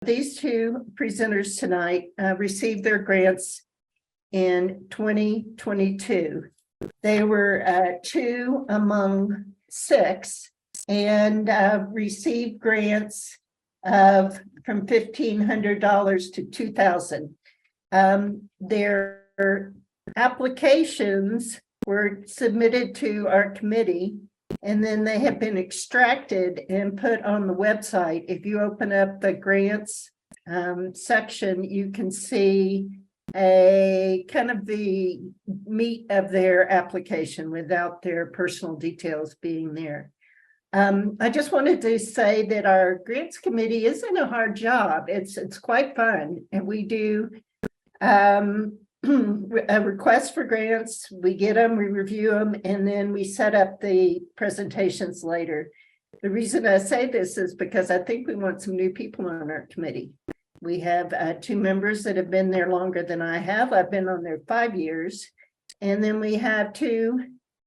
these two presenters tonight received their grants in 2022. They were 2 among 6 and received grants of from $1,500 to $2,000. Their applications were submitted to our committee, and then they have been extracted and put on the website. If you open up the grants section, you can see a kind of the meat of their application without their personal details being there. I just wanted to say that our grants committee isn't a hard job. It's quite fun, and we do a request for grants. We get them, we review them, and then we set up the presentations later. The reason I say this is because I think we want some new people on our committee. We have 2 members that have been there longer than I have. I've been on there 5 years. And then we have 2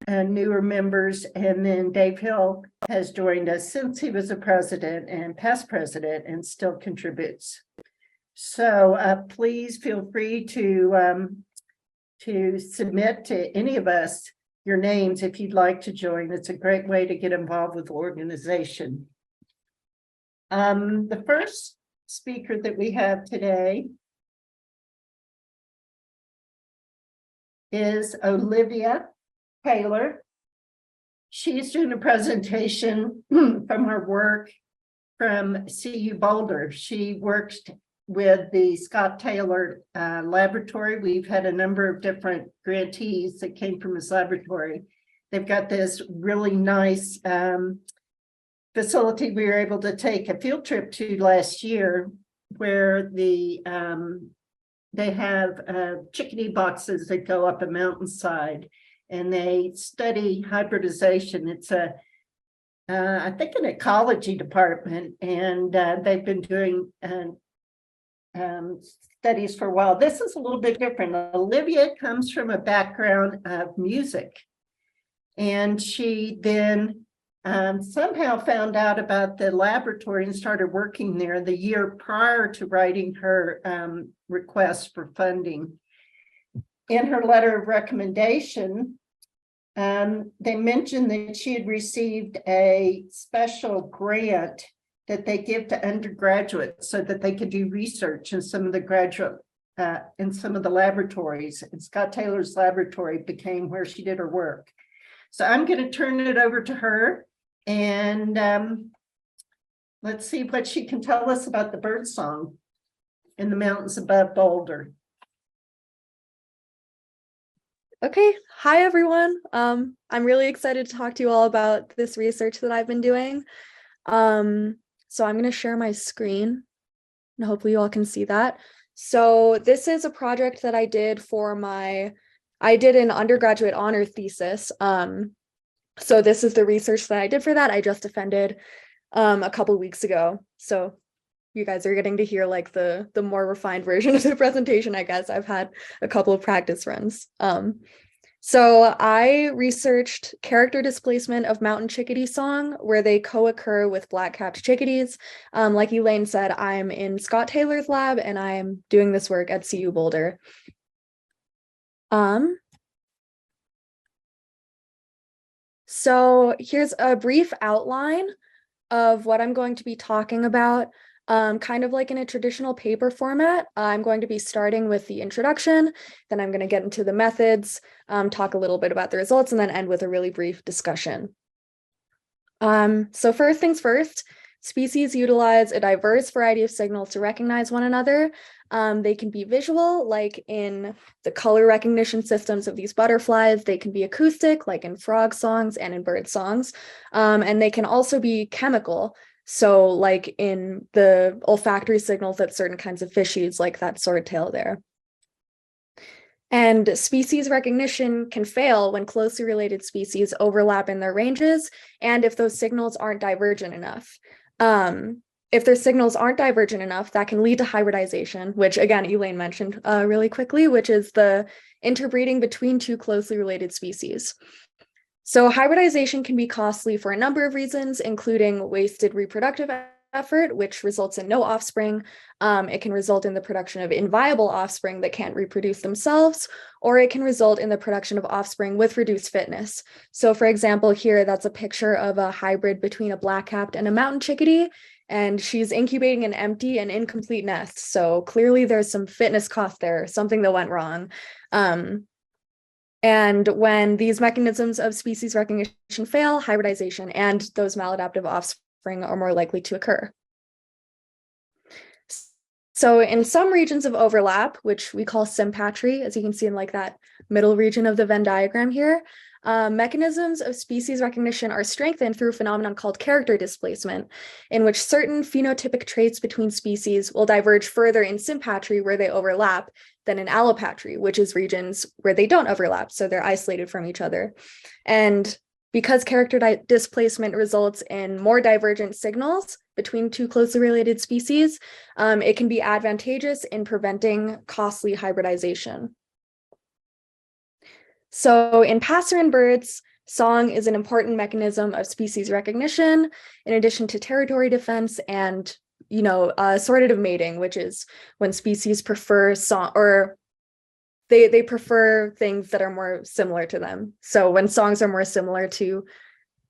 newer members. And then Dave Hill has joined us since he was a president and past president and still contributes. So please feel free to submit to any of us your names if you'd like to join. It's a great way to get involved with the organization. The first speaker that we have today is Olivia Taylor. She's doing a presentation from her work from CU Boulder. She works with the Scott Taylor laboratory. We've had a number of different grantees that came from his laboratory. They've got this really nice facility we were able to take a field trip to last year, where they have chickadee boxes that go up a mountainside, and they study hybridization. It's I think an ecology department, and they've been doing studies for a while. This is a little bit different. Olivia comes from a background of music, and she then somehow found out about the laboratory and started working there the year prior to writing her request for funding. In her letter of recommendation, they mentioned that she had received a special grant that they give to undergraduates so that they could do research in some of the in some of the laboratories. And Scott Taylor's laboratory became where she did her work. So I'm going to turn it over to her, and let's see what she can tell us about the birdsong in the mountains above Boulder. Okay, hi everyone. I'm really excited to talk to you all about this research that I've been doing. So I'm going to share my screen, and hopefully you all can see that. So this is a project that I did for I did an undergraduate honor thesis. So this is the research that I did for that. I just defended a couple weeks ago. So you guys are getting to hear like the more refined version of the presentation, I guess. I've had a couple of practice runs. So I researched character displacement of mountain chickadee song, where they co-occur with black-capped chickadees. Like Elaine said, I'm in Scott Taylor's lab, and I'm doing this work at CU Boulder. So here's a brief outline of what I'm going to be talking about. Kind of like in a traditional paper format. I'm going to be starting with the introduction, then I'm going to get into the methods, talk a little bit about the results, and then end with a really brief discussion. So first things first, species utilize a diverse variety of signals to recognize one another. They can be visual, like in the color recognition systems of these butterflies. They can be acoustic, like in frog songs and in bird songs. And they can also be chemical, so like in the olfactory signals that certain kinds of fish use, like that swordtail there. And species recognition can fail when closely related species overlap in their ranges, and if those signals aren't divergent enough. If their signals aren't divergent enough, that can lead to hybridization, which again, Elaine mentioned really quickly, which is the interbreeding between 2 closely related species. So hybridization can be costly for a number of reasons, including wasted reproductive effort, which results in no offspring. It can result in the production of inviable offspring that can't reproduce themselves, or it can result in the production of offspring with reduced fitness. So for example, here, that's a picture of a hybrid between a black-capped and a mountain chickadee, and she's incubating an empty and incomplete nest. So clearly there's some fitness cost there, something that went wrong. And when these mechanisms of species recognition fail, hybridization and those maladaptive offspring are more likely to occur. So in some regions of overlap, which we call sympatry, as you can see in like that middle region of the Venn diagram here, mechanisms of species recognition are strengthened through a phenomenon called character displacement, in which certain phenotypic traits between species will diverge further in sympatry where they overlap than in allopatry, which is regions where they don't overlap, so they're isolated from each other. And because character displacement results in more divergent signals between two closely related species, it can be advantageous in preventing costly hybridization. So in passerine birds, song is an important mechanism of species recognition, in addition to territory defense and sortative mating, which is when species prefer song, or they prefer things that are more similar to them. So when songs are more similar to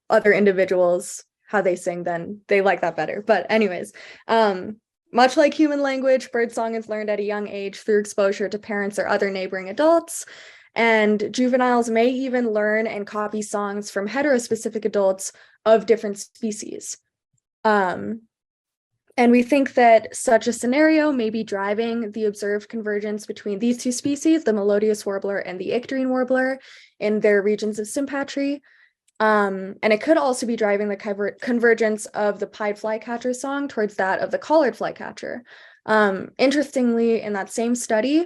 other individuals, how they sing, then they like that better. But anyways, much like human language, birdsong is learned at a young age through exposure to parents or other neighboring adults. And juveniles may even learn and copy songs from heterospecific adults of different species. And we think that such a scenario may be driving the observed convergence between these two species, the melodious warbler and the icterine warbler, in their regions of sympatry. And it could also be driving the convergence of the pied flycatcher song towards that of the collared flycatcher. Interestingly, in that same study,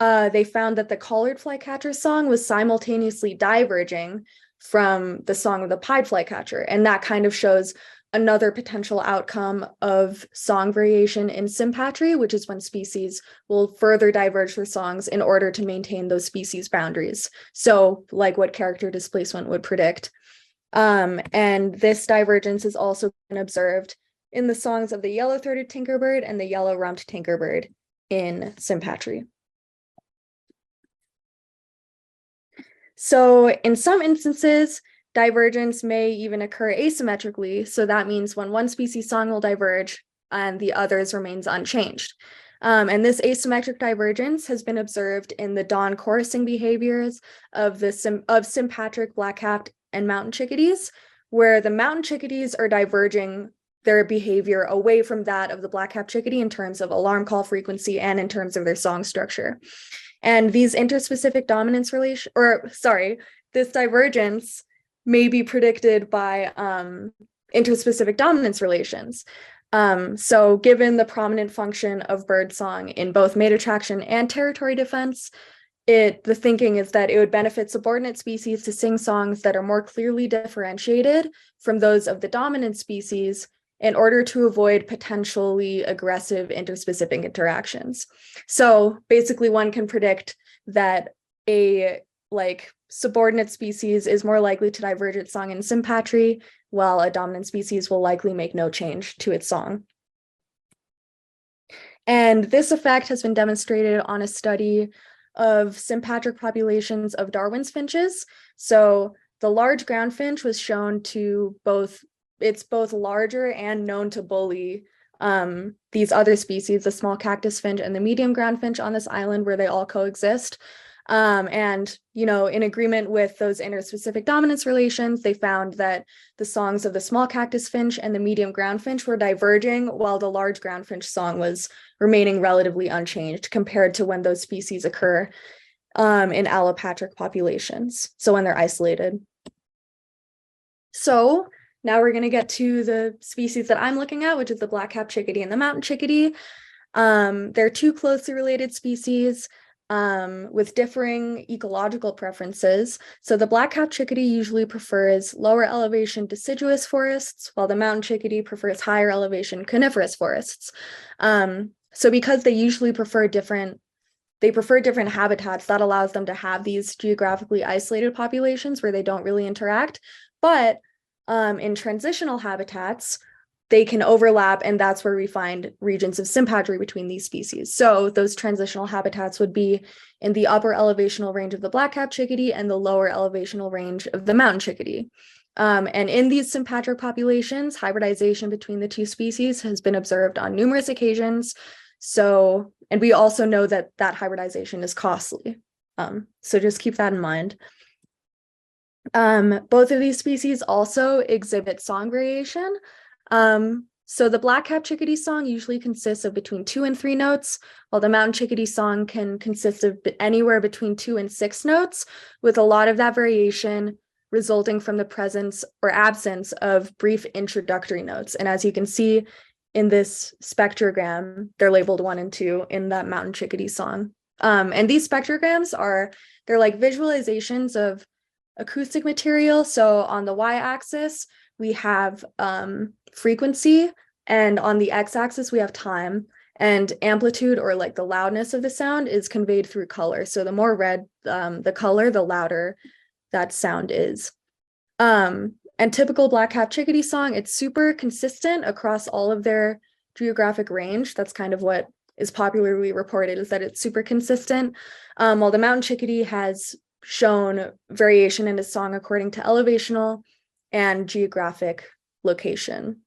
they found that the collared flycatcher song was simultaneously diverging from the song of the pied flycatcher, and that kind of shows another potential outcome of song variation in sympatry, which is when species will further diverge their songs in order to maintain those species boundaries. So like what character displacement would predict. And this divergence has also been observed in the songs of the yellow-throated tinkerbird and the yellow-rumped tinkerbird in sympatry. So in some instances, divergence may even occur asymmetrically. So that means when one species song will diverge and the others remains unchanged. And this asymmetric divergence has been observed in the dawn chorusing behaviors of sympatric black-capped and mountain chickadees, where the mountain chickadees are diverging their behavior away from that of the black-capped chickadee in terms of alarm call frequency and in terms of their song structure. And these interspecific dominance this divergence may be predicted by interspecific dominance relations. So given the prominent function of birdsong in both mate attraction and territory defense, the thinking is that it would benefit subordinate species to sing songs that are more clearly differentiated from those of the dominant species in order to avoid potentially aggressive interspecific interactions. So basically one can predict that a subordinate species is more likely to diverge its song in sympatry, while a dominant species will likely make no change to its song. And this effect has been demonstrated on a study of sympatric populations of Darwin's finches. So the large ground finch was shown to both larger and known to bully these other species, the small cactus finch and the medium ground finch on this island where they all coexist. And, in agreement with those interspecific dominance relations, they found that the songs of the small cactus finch and the medium ground finch were diverging, while the large ground finch song was remaining relatively unchanged compared to when those species occur in allopatric populations, so when they're isolated. So now we're going to get to the species that I'm looking at, which is the black-capped chickadee and the mountain chickadee. They're two closely related species with differing ecological preferences. So the black-capped chickadee usually prefers lower elevation deciduous forests, while the mountain chickadee prefers higher elevation coniferous forests. So because they usually prefer different habitats, that allows them to have these geographically isolated populations where they don't really interact. But in transitional habitats, they can overlap, and that's where we find regions of sympatry between these species. So those transitional habitats would be in the upper elevational range of the black-capped chickadee and the lower elevational range of the mountain chickadee. And in these sympatric populations, hybridization between the two species has been observed on numerous occasions. So, and we also know that that hybridization is costly. So just keep that in mind. Both of these species also exhibit song variation. So the black-capped chickadee song usually consists of between 2 and 3 notes, while the mountain chickadee song can consist of anywhere between 2 and 6 notes, with a lot of that variation resulting from the presence or absence of brief introductory notes. And as you can see in this spectrogram, they're labeled 1 and 2 in that mountain chickadee song. And these spectrograms they're like visualizations of acoustic material. So on the y-axis, we have frequency, and on the x-axis, we have time. And amplitude, or like the loudness of the sound, is conveyed through color. So the more red the color, the louder that sound is. And typical black-capped chickadee song, it's super consistent across all of their geographic range. That's kind of what is popularly reported, is that it's super consistent. While the mountain chickadee has shown variation in its song according to elevational and geographic location.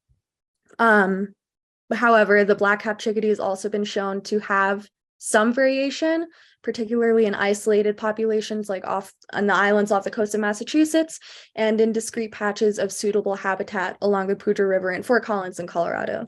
However, the black-capped chickadee has also been shown to have some variation, particularly in isolated populations like off on the islands off the coast of Massachusetts, and in discrete patches of suitable habitat along the Poudre River in Fort Collins in Colorado.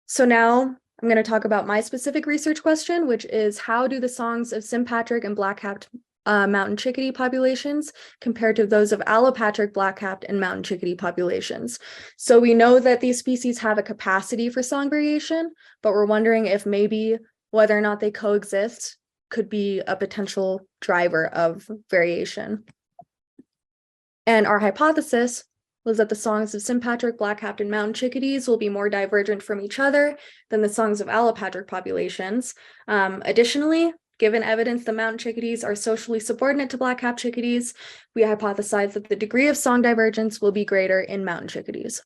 So now I'm going to talk about my specific research question, which is, how do the songs of sympatric and black-capped mountain chickadee populations compared to those of allopatric, black-capped, and mountain chickadee populations? So we know that these species have a capacity for song variation, but we're wondering if maybe whether or not they coexist could be a potential driver of variation. And our hypothesis was that the songs of sympatric, black-capped, and mountain chickadees will be more divergent from each other than the songs of allopatric populations. Additionally, given evidence the mountain chickadees are socially subordinate to black-capped chickadees, we hypothesize that the degree of song divergence will be greater in mountain chickadees.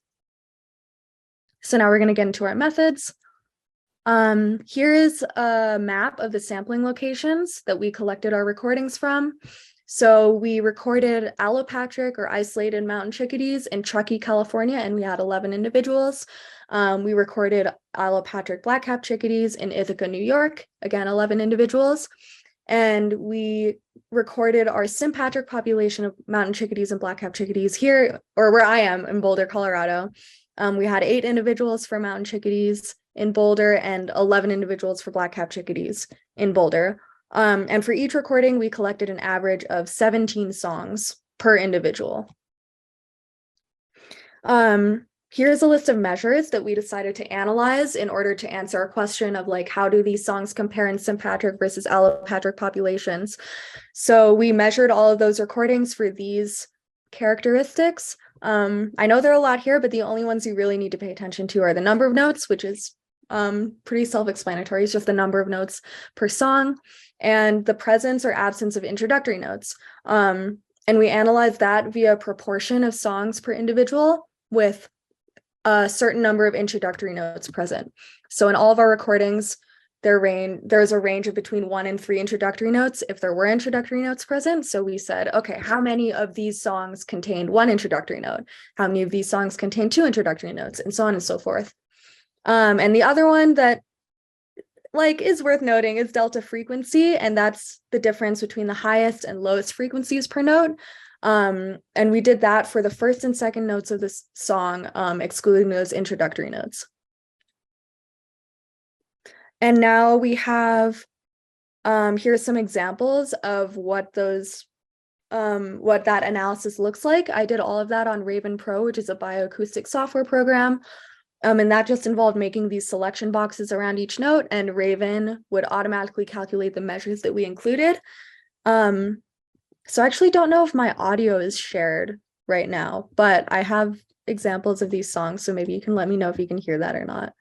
So now we're going to get into our methods. Here is a map of the sampling locations that we collected our recordings from. So we recorded allopatric or isolated mountain chickadees in Truckee, California, and we had 11 individuals. We recorded allopatric black-capped chickadees in Ithaca, New York, again, 11 individuals. And we recorded our sympatric population of mountain chickadees and black-capped chickadees here, or where I am, in Boulder, Colorado. We had 8 individuals for mountain chickadees in Boulder and 11 individuals for black-capped chickadees in Boulder. And for each recording, we collected an average of 17 songs per individual. Here's a list of measures that we decided to analyze in order to answer our question of like, how do these songs compare in sympatric versus allopatric populations? So we measured all of those recordings for these characteristics. I know there are a lot here, but the only ones you really need to pay attention to are the number of notes, which is pretty self-explanatory. It's just the number of notes per song, and the presence or absence of introductory notes. And we analyzed that via proportion of songs per individual with a certain number of introductory notes present. So in all of our recordings, there's a range of between 1 and 3 introductory notes if there were introductory notes present. So we said, okay, how many of these songs contained 1 introductory note? How many of these songs contain 2 introductory notes? And so on and so forth. And the other one that is worth noting is delta frequency, and that's the difference between the highest and lowest frequencies per note. And we did that for the first and second notes of this song, excluding those introductory notes. And now we have, here's some examples of what that analysis looks like. I did all of that on Raven Pro, which is a bioacoustic software program. And that just involved making these selection boxes around each note, and Raven would automatically calculate the measures that we included. So I actually don't know if my audio is shared right now, but I have examples of these songs, so maybe you can let me know if you can hear that or not.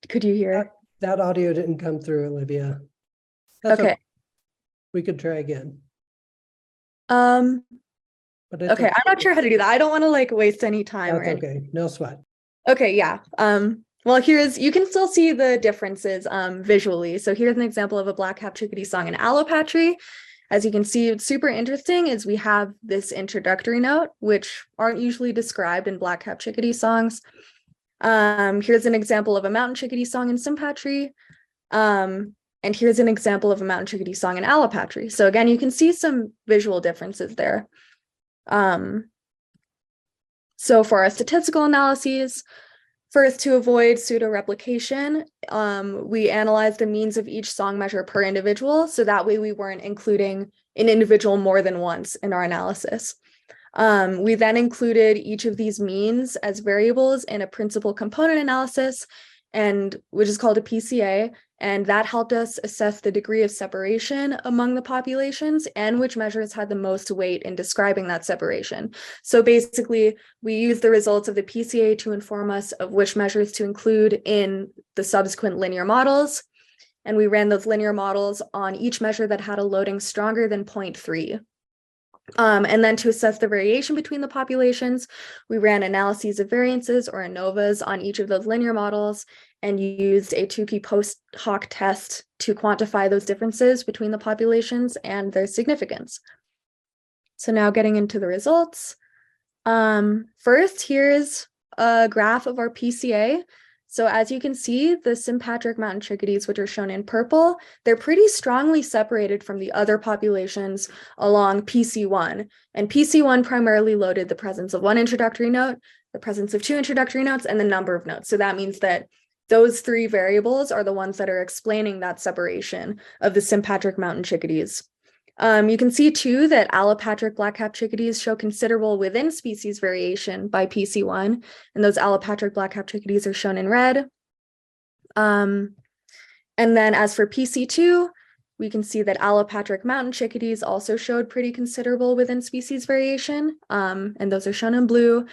Could you hear? That audio didn't come through, Olivia. Okay. We could try again. But it's Okay, I'm not sure how to do that. I don't want to like waste any time or That's anything. okay. No sweat. Okay, yeah. Well, you can still see the differences visually. So here's an example of a black-capped chickadee song in allopatry. As you can see, it's super interesting is we have this introductory note, which aren't usually described in black-capped chickadee songs. Here's an example of a mountain chickadee song in sympatry. And here's an example of a mountain chickadee song in allopatry. So again, you can see some visual differences there. So for our statistical analyses, first, to avoid pseudo-replication, we analyzed the means of each song measure per individual, so that way we weren't including an individual more than once in our analysis. We then included each of these means as variables in a principal component analysis, and which is called a PCA, and that helped us assess the degree of separation among the populations and which measures had the most weight in describing that separation. So basically, we used the results of the PCA to inform us of which measures to include in the subsequent linear models, and we ran those linear models on each measure that had a loading stronger than 0.3. And then to assess the variation between the populations, we ran analyses of variances or ANOVAs on each of those linear models and used a Tukey post hoc test to quantify those differences between the populations and their significance. So now getting into the results. First, here's a graph of our PCA. So as you can see, the sympatric mountain chickadees, which are shown in purple, they're pretty strongly separated from the other populations along PC1. And PC1 primarily loaded the presence of one introductory note, the presence of two introductory notes, and the number of notes. So that means that those three variables are the ones that are explaining that separation of the sympatric mountain chickadees. You can see too that allopatric black-capped chickadees show considerable within species variation by PC1, and those allopatric black-capped chickadees are shown in red. And then as for PC2, we can see that allopatric mountain chickadees also showed pretty considerable within species variation, and those are shown in blue.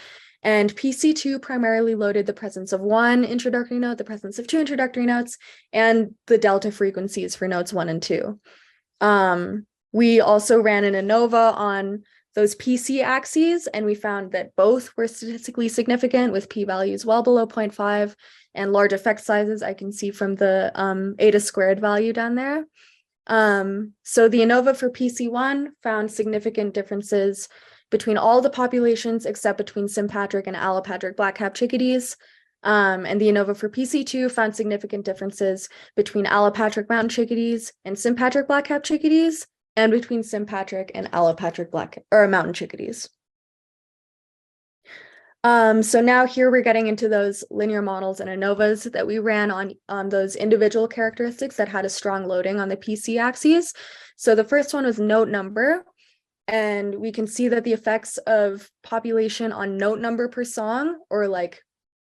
And PC2 primarily loaded the presence of one introductory note, the presence of two introductory notes, and the delta frequencies for notes 1 and 2. We also ran an ANOVA on those PC axes, and we found that both were statistically significant with p-values well below 0.5 and large effect sizes I can see from the eta squared value down there. So the ANOVA for PC1 found significant differences between all the populations except between sympatric and allopatric black-capped chickadees. And the ANOVA for PC2 found significant differences between allopatric mountain chickadees and sympatric black-capped chickadees, and between sympatric and allopatric mountain chickadees. So now here we're getting into those linear models and ANOVAs that we ran on those individual characteristics that had a strong loading on the PC axes. So the first one was note number, and we can see that the effects of population on note number per song, or like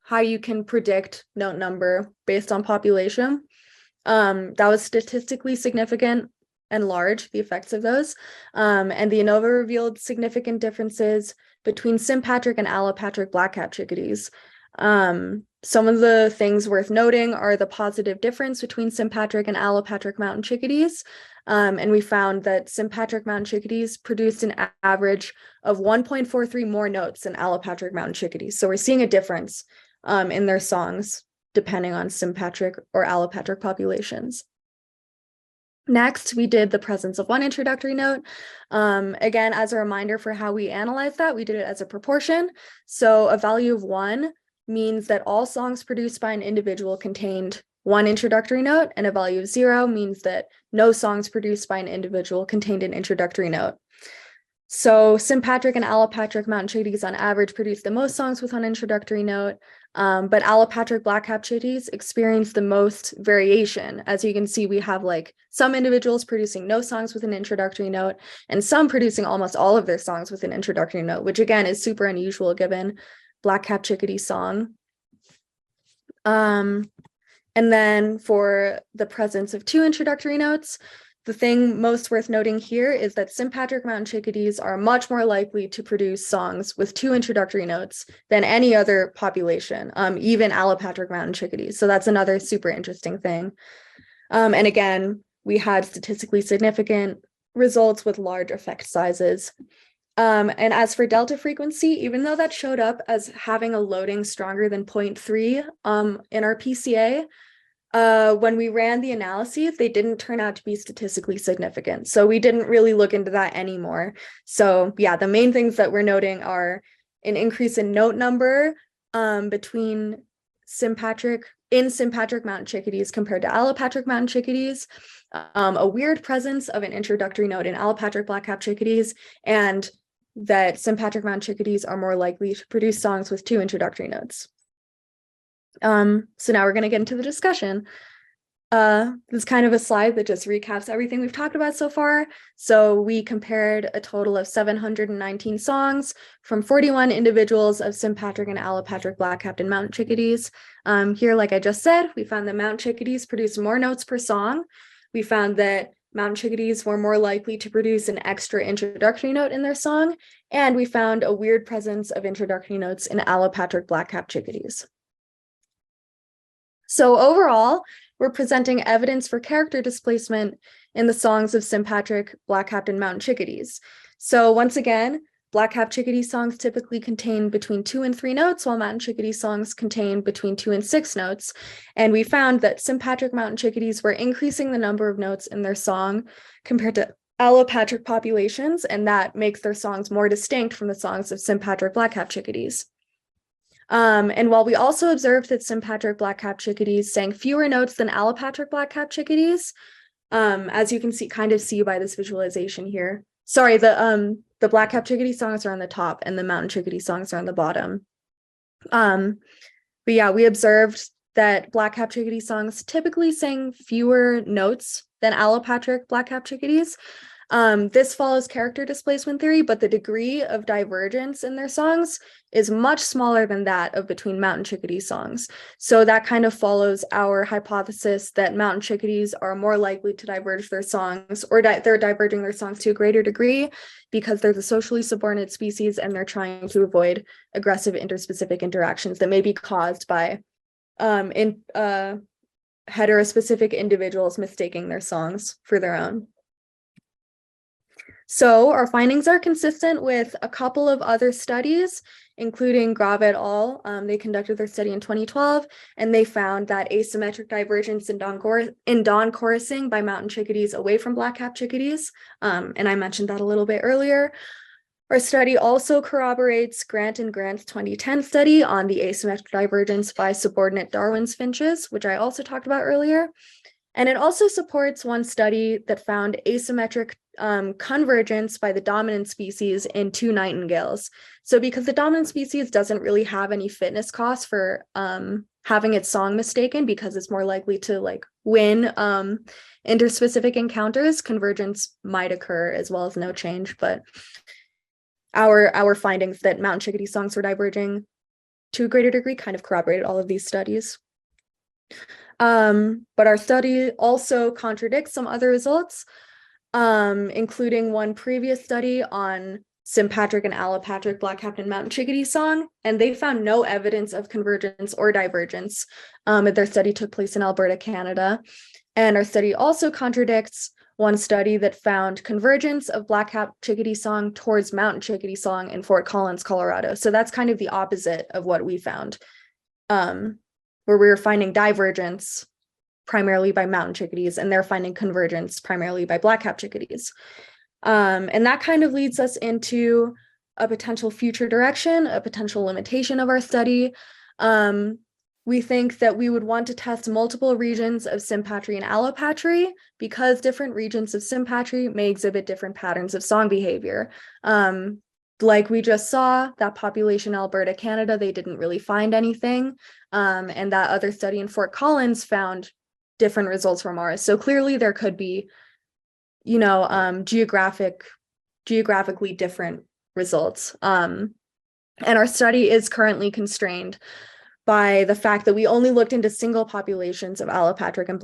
how you can predict note number based on population, that was statistically significant and large, the effects of those. And the ANOVA revealed significant differences between sympatric and allopatric black-capped chickadees. Some of the things worth noting are the positive difference between sympatric and allopatric mountain chickadees. And we found that sympatric mountain chickadees produced an average of 1.43 more notes than allopatric mountain chickadees. So we're seeing a difference in their songs depending on sympatric or allopatric populations. Next, we did the presence of one introductory note. Again, as a reminder for how we analyze that, we did it as a proportion. So a value of 1 means that all songs produced by an individual contained one introductory note, and a value of 0 means that no songs produced by an individual contained an introductory note. So sympatric and allopatric mountain chickadees on average produce the most songs with an introductory note, but allopatric black-capped chickadees experience the most variation. As you can see, we have like some individuals producing no songs with an introductory note and some producing almost all of their songs with an introductory note, which again is super unusual given black-capped chickadee song. And then for the presence of two introductory notes, the thing most worth noting here is that sympatric mountain chickadees are much more likely to produce songs with two introductory notes than any other population, even allopatric mountain chickadees. So that's another super interesting thing. And again, we had statistically significant results with large effect sizes. And as for delta frequency, even though that showed up as having a loading stronger than 0.3 in our PCA, when we ran the analyses, they didn't turn out to be statistically significant. So we didn't really look into that anymore. So yeah, the main things that we're noting are an increase in note number between sympatric mountain chickadees compared to allopatric mountain chickadees, a weird presence of an introductory note in allopatric black-capped chickadees, and that sympatric mountain chickadees are more likely to produce songs with 2 introductory notes. So now we're going to get into the discussion. This is kind of a slide that just recaps everything we've talked about so far. So we compared a total of 719 songs from 41 individuals of sympatric and allopatric black-capped and mountain chickadees. Here, like I just said, we found that mountain chickadees produce more notes per song. We found that mountain chickadees were more likely to produce an extra introductory note in their song, and we found a weird presence of introductory notes in allopatric black-capped chickadees. So overall, we're presenting evidence for character displacement in the songs of sympatric, black-capped, and mountain chickadees. So once again, black-capped chickadee songs typically contain between 2 and 3 notes, while mountain chickadee songs contain between 2 and 6 notes. And we found that sympatric mountain chickadees were increasing the number of notes in their song compared to allopatric populations, and that makes their songs more distinct from the songs of sympatric black-capped chickadees. And while we also observed that sympatric black-capped chickadees sang fewer notes than allopatric black-capped chickadees, as you can see by this visualization here. Sorry, the black-capped chickadee songs are on the top and the mountain chickadee songs are on the bottom. But yeah, we observed that black-capped chickadee songs typically sang fewer notes than allopatric black-capped chickadees. This follows character displacement theory, but the degree of divergence in their songs is much smaller than that of between mountain chickadee songs. So that kind of follows our hypothesis that mountain chickadees are more likely to diverge their songs, or they're diverging their songs to a greater degree because they're the socially subordinate species and they're trying to avoid aggressive interspecific interactions that may be caused by heterospecific individuals mistaking their songs for their own. So our findings are consistent with a couple of other studies, including Grave et al. They conducted their study in 2012, and they found that asymmetric divergence in dawn chorusing by mountain chickadees away from black-capped chickadees, and I mentioned that a little bit earlier. Our study also corroborates Grant and Grant's 2010 study on the asymmetric divergence by subordinate Darwin's finches, which I also talked about earlier. And it also supports one study that found asymmetric convergence by the dominant species in 2 nightingales. So because the dominant species doesn't really have any fitness costs for having its song mistaken because it's more likely to win interspecific encounters, convergence might occur as well as no change. But our findings that mountain chickadee songs were diverging to a greater degree kind of corroborated all of these studies. But our study also contradicts some other results, including one previous study on sympatric and allopatric black-capped and mountain chickadee song, and they found no evidence of convergence or divergence. Their study took place in Alberta, Canada. And our study also contradicts one study that found convergence of black-capped chickadee song towards mountain chickadee song in Fort Collins, Colorado. So that's kind of the opposite of what we found, where we were finding divergence primarily by mountain chickadees, and they're finding convergence primarily by black-capped chickadees. And that kind of leads us into a potential future direction, a potential limitation of our study. We think that we would want to test multiple regions of sympatry and allopatry because different regions of sympatry may exhibit different patterns of song behavior. Like we just saw, that population in Alberta, Canada, they didn't really find anything. And that other study in Fort Collins found different results from ours. So clearly there could be, geographically different results. And our study is currently constrained by the fact that we only looked into single populations of allopatric and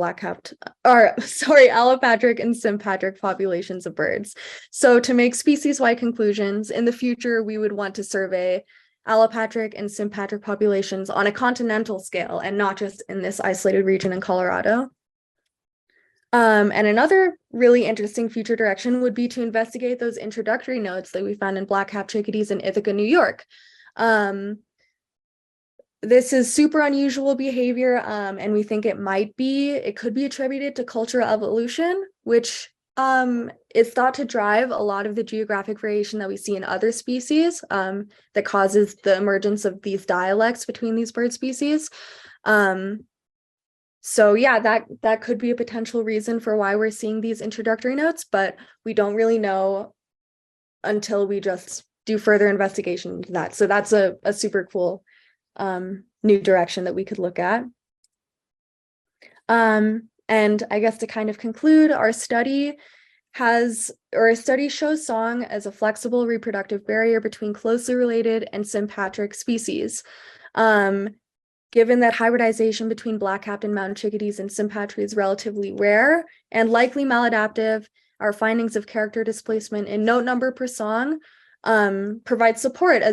allopatric and sympatric populations of birds. So to make species-wide conclusions, in the future, we would want to survey allopatric and sympatric populations on a continental scale and not just in this isolated region in Colorado. And another really interesting future direction would be to investigate those introductory notes that we found in black-capped chickadees in Ithaca, New York. This is super unusual behavior, and we think it could be attributed to cultural evolution, which is thought to drive a lot of the geographic variation that we see in other species, that causes the emergence of these dialects between these bird species. So yeah, that could be a potential reason for why we're seeing these introductory notes, but we don't really know until we just do further investigation into that. So that's a super cool new direction that we could look at. And I guess to kind of conclude, our study shows song as a flexible reproductive barrier between closely related and sympatric species. Given that hybridization between black-capped and mountain chickadees and sympatry is relatively rare and likely maladaptive, our findings of character displacement in note number per song provide support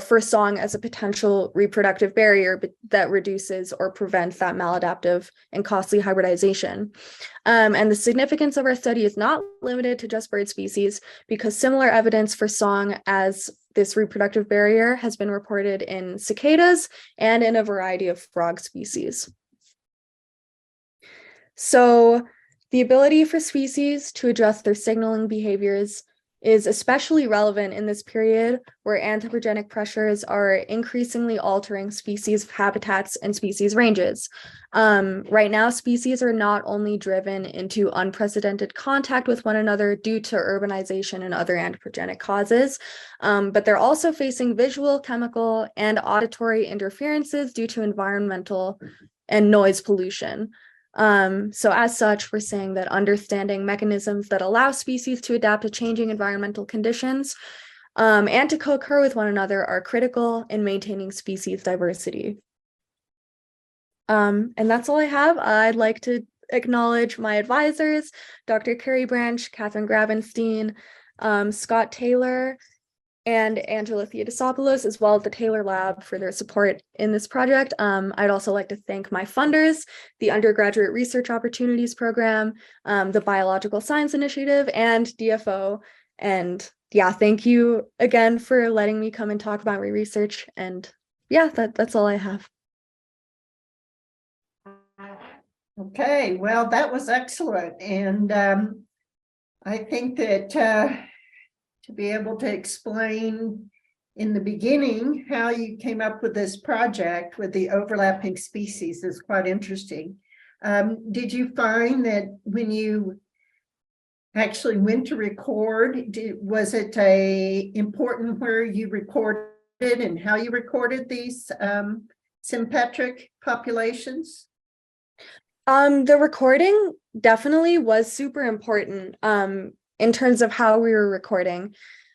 for song as a potential reproductive barrier that reduces or prevents that maladaptive and costly hybridization. And the significance of our study is not limited to just bird species, because similar evidence for song as this reproductive barrier has been reported in cicadas and in a variety of frog species. So the ability for species to adjust their signaling behaviors is especially relevant in this period where anthropogenic pressures are increasingly altering species habitats and species ranges. Right now, species are not only driven into unprecedented contact with one another due to urbanization and other anthropogenic causes, but they're also facing visual, chemical, and auditory interferences due to environmental and noise pollution. So as such, we're saying that understanding mechanisms that allow species to adapt to changing environmental conditions and to co-occur with one another are critical in maintaining species diversity. And that's all I have. I'd like to acknowledge my advisors, Dr. Carrie Branch, Catherine Gravenstein, Scott Taylor, and Angela Theodosopoulos, as well as the Taylor Lab, for their support in this project. I'd also like to thank my funders, the Undergraduate Research Opportunities Program, the Biological Science Initiative, and DFO. And yeah, thank you again for letting me come and talk about my research. And yeah, that's all I have. Okay, well, that was excellent. And I think that to be able to explain in the beginning how you came up with this project with the overlapping species is quite interesting. Did you find that when you actually went to record, was it important where you recorded and how you recorded these sympatric populations? The recording definitely was super important in terms of how we were recording.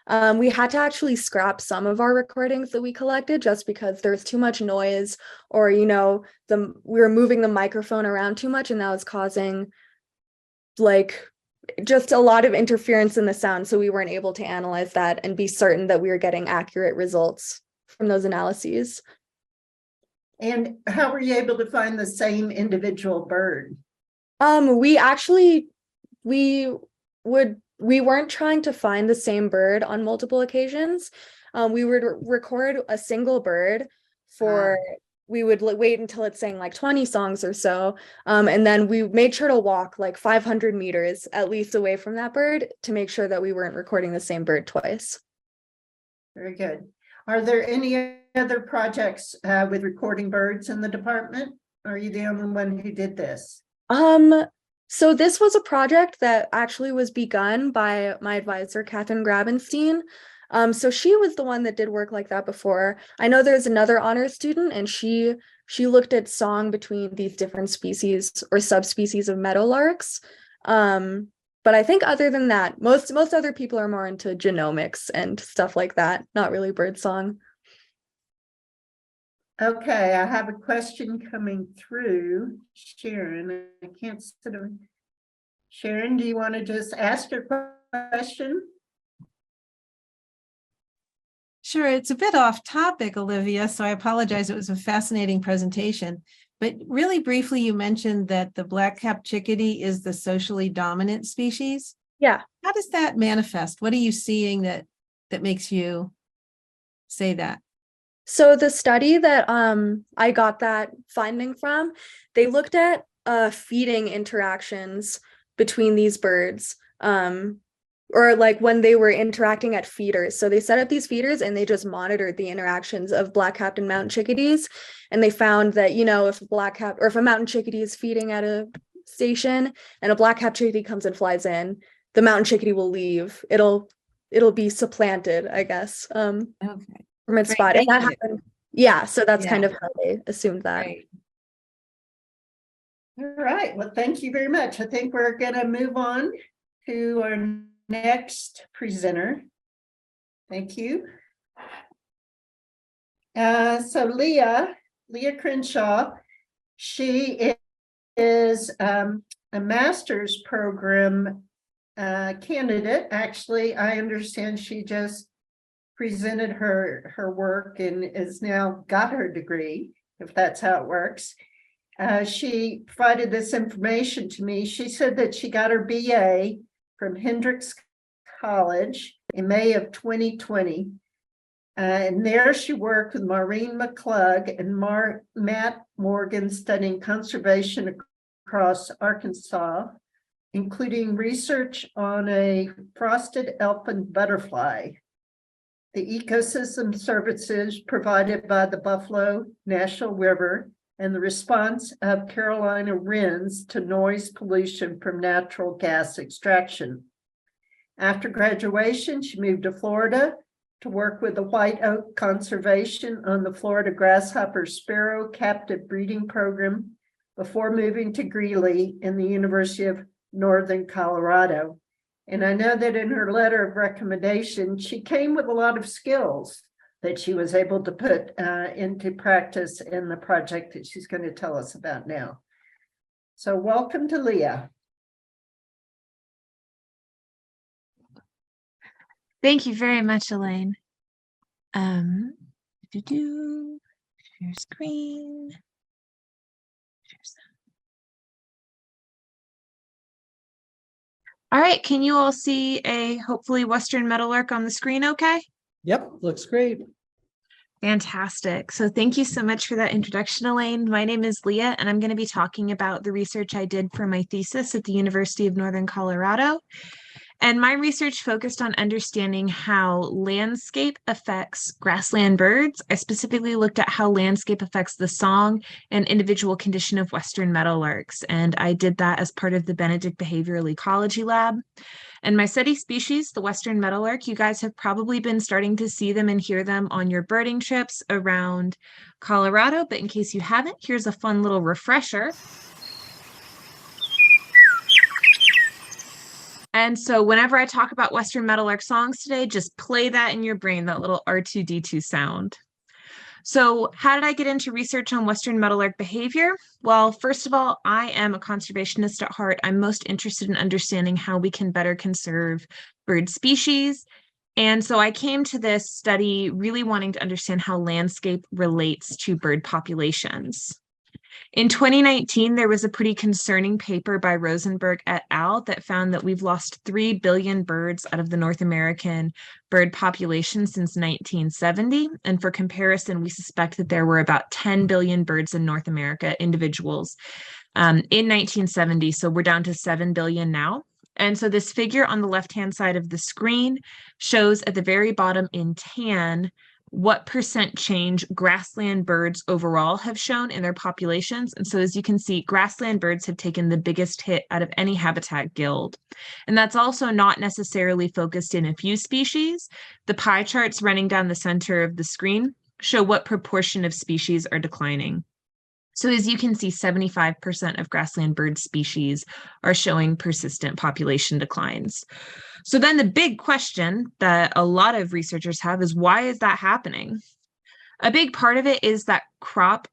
We had to actually scrap some of our recordings that we collected just because there's too much noise, or, you know, we were moving the microphone around too much, and that was causing like just a lot of interference in the sound. So we weren't able to analyze that and be certain that we were getting accurate results from those analyses. And how were you able to find the same individual bird? We weren't trying to find the same bird on multiple occasions. We would record a single bird for, we would wait until it's saying like 20 songs or so. And then we made sure to walk like 500 meters at least away from that bird to make sure that we weren't recording the same bird twice. Very good. Are there any other projects with recording birds in the department? Are you the only one who did this? So this was a project that actually was begun by my advisor, Catherine Gravenstein. So she was the one that did work like that before. I know there's another honor student, and she looked at song between these different species or subspecies of meadowlarks. But I think other than that, most other people are more into genomics and stuff like that, not really birdsong. Okay, I have a question coming through. Sharon, I can't sort of. Sharon, do you want to just ask your question? Sure, it's a bit off topic, Olivia, so I apologize. It was a fascinating presentation. But really briefly, you mentioned that the black-capped chickadee is the socially dominant species. Yeah. How does that manifest? What are you seeing that makes you say that? So the study that I got that finding from, they looked at feeding interactions between these birds, or like when they were interacting at feeders. So they set up these feeders and they just monitored the interactions of black-capped and mountain chickadees, and they found that, you know, if a mountain chickadee is feeding at a station and a black-capped chickadee comes and flies in, the mountain chickadee will leave. It'll be supplanted, I guess. Okay. From its Great, spot. And that thank you. happened. Yeah, so that's Yeah. kind of how they assumed that. Right. All right, well, thank you very much. I think we're gonna move on to our next presenter. Thank you. So Leah Crenshaw, she is a master's program candidate. Actually, I understand she just presented her work and is now got her degree, if that's how it works. She provided this information to me. She said that she got her BA from Hendrix College in May of 2020. And there she worked with Maureen McClug and Matt Morgan studying conservation across Arkansas, including research on a frosted elfin butterfly. The ecosystem services provided by the Buffalo National River and the response of Carolina wrens to noise pollution from natural gas extraction. After graduation, she moved to Florida to work with the White Oak Conservation on the Florida Grasshopper Sparrow Captive Breeding Program before moving to Greeley in the University of Northern Colorado. And I know that in her letter of recommendation, she came with a lot of skills that she was able to put into practice in the project that she's going to tell us about now. So welcome to Leah. Thank you very much, Elaine. Share screen. Share sound. All right, can you all see a hopefully Western meadowlark on the screen okay? Yep, looks great. Fantastic. So thank you so much for that introduction, Elaine. My name is Leah, and I'm going to be talking about the research I did for my thesis at the University of Northern Colorado. And my research focused on understanding how landscape affects grassland birds. I specifically looked at how landscape affects the song and individual condition of Western meadowlarks. And I did that as part of the Benedict Behavioral Ecology Lab. And my study species, the Western meadowlark, you guys have probably been starting to see them and hear them on your birding trips around Colorado. But in case you haven't, here's a fun little refresher. And so whenever I talk about Western meadowlark songs today, just play that in your brain, that little R2D2 sound. So how did I get into research on Western meadowlark behavior? Well, first of all, I am a conservationist at heart. I'm most interested in understanding how we can better conserve bird species. And so I came to this study really wanting to understand how landscape relates to bird populations. In 2019, there was a pretty concerning paper by Rosenberg et al. That found that we've lost 3 billion birds out of the North American bird population since 1970. And for comparison, we suspect that there were about 10 billion birds in North America, individuals, in 1970. So we're down to 7 billion now. And so this figure on the left-hand side of the screen shows at the very bottom in tan what percent change grassland birds overall have shown in their populations. And so as you can see, grassland birds have taken the biggest hit out of any habitat guild. And that's also not necessarily focused in a few species. The pie charts running down the center of the screen show what proportion of species are declining. So as you can see, 75% of grassland bird species are showing persistent population declines. So then the big question that a lot of researchers have is, why is that happening? A big part of it is that crop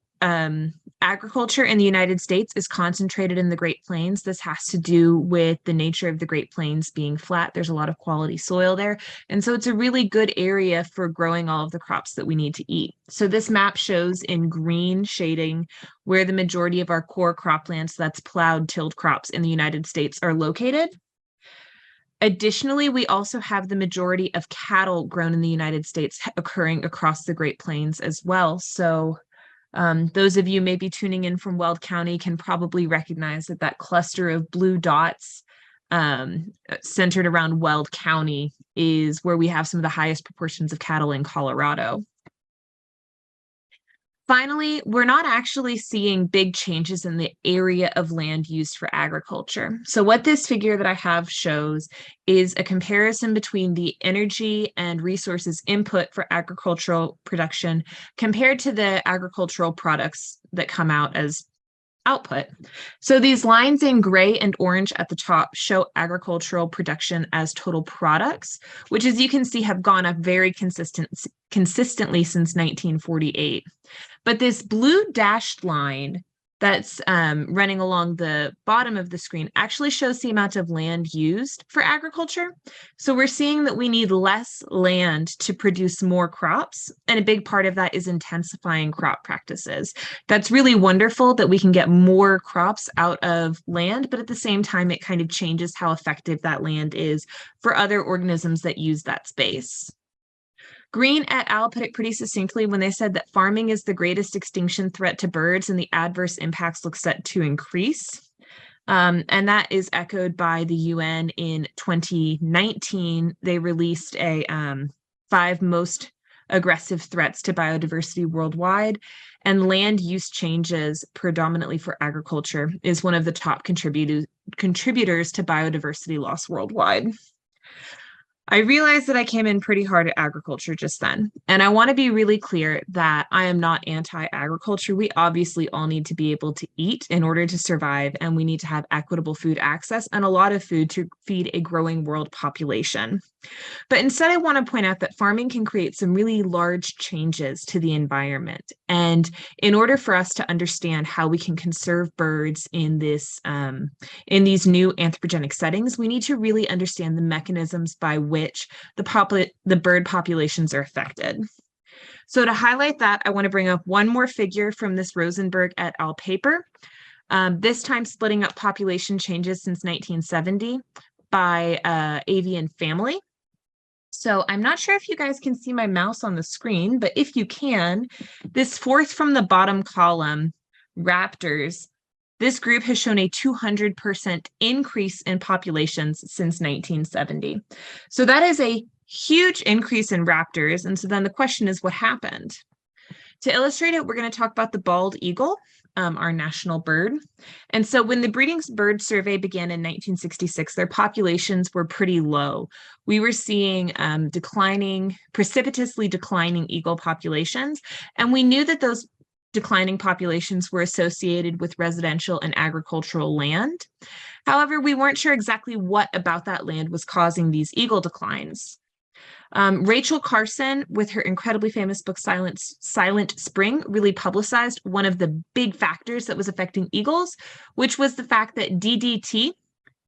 agriculture in the United States is concentrated in the Great Plains. This has to do with the nature of the Great Plains being flat. There's a lot of quality soil there. And so it's a really good area for growing all of the crops that we need to eat. So this map shows in green shading where the majority of our core croplands, that's plowed tilled crops in the United States, are located. Additionally, we also have the majority of cattle grown in the United States occurring across the Great Plains as well. So those of you maybe tuning in from Weld County can probably recognize that that cluster of blue dots centered around Weld County is where we have some of the highest proportions of cattle in Colorado. Finally, we're not actually seeing big changes in the area of land used for agriculture. So what this figure that I have shows is a comparison between the energy and resources input for agricultural production compared to the agricultural products that come out as output. So these lines in gray and orange at the top show agricultural production as total products, which, as you can see, have gone up very consistently since 1948. But this blue dashed line that's running along the bottom of the screen actually shows the amount of land used for agriculture. So we're seeing that we need less land to produce more crops. And a big part of that is intensifying crop practices. That's really wonderful that we can get more crops out of land, but at the same time, it kind of changes how effective that land is for other organisms that use that space. Green et al. Put it pretty succinctly when they said that farming is the greatest extinction threat to birds and the adverse impacts look set to increase. And that is echoed by the UN in 2019. They released a 5 most aggressive threats to biodiversity worldwide, and land use changes predominantly for agriculture is one of the top contributors to biodiversity loss worldwide. I realized that I came in pretty hard at agriculture just then, and I want to be really clear that I am not anti-agriculture. We obviously all need to be able to eat in order to survive, and we need to have equitable food access and a lot of food to feed a growing world population. But instead, I want to point out that farming can create some really large changes to the environment. And in order for us to understand how we can conserve birds in these new anthropogenic settings, we need to really understand the mechanisms by which the bird populations are affected. So to highlight that, I want to bring up one more figure from this Rosenberg et al. Paper, this time splitting up population changes since 1970 by avian family. So I'm not sure if you guys can see my mouse on the screen, but if you can, this fourth from the bottom column, raptors, this group has shown a 200% increase in populations since 1970. So that is a huge increase in raptors. And so then the question is, what happened? To illustrate it, we're going to talk about the bald eagle, our national bird. And so when the breeding bird survey began in 1966, their populations were pretty low. We were seeing precipitously declining eagle populations. And we knew that those declining populations were associated with residential and agricultural land. However, we weren't sure exactly what about that land was causing these eagle declines. Rachel Carson, with her incredibly famous book, Silent Spring, really publicized one of the big factors that was affecting eagles, which was the fact that DDT,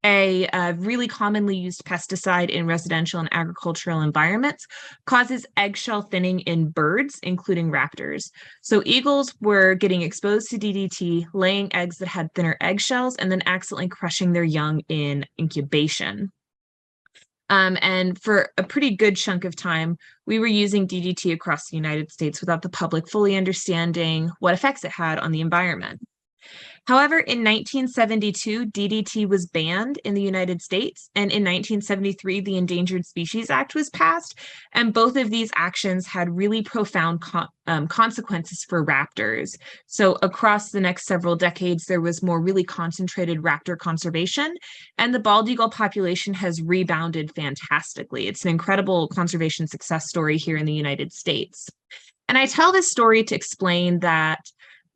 a really commonly used pesticide in residential and agricultural environments, causes eggshell thinning in birds, including raptors. So eagles were getting exposed to DDT, laying eggs that had thinner eggshells, and then accidentally crushing their young in incubation. And for a pretty good chunk of time, we were using DDT across the United States without the public fully understanding what effects it had on the environment. However, in 1972, DDT was banned in the United States, and in 1973, the Endangered Species Act was passed, and both of these actions had really profound consequences for raptors. So across the next several decades, there was more really concentrated raptor conservation, and the bald eagle population has rebounded fantastically. It's an incredible conservation success story here in the United States. And I tell this story to explain that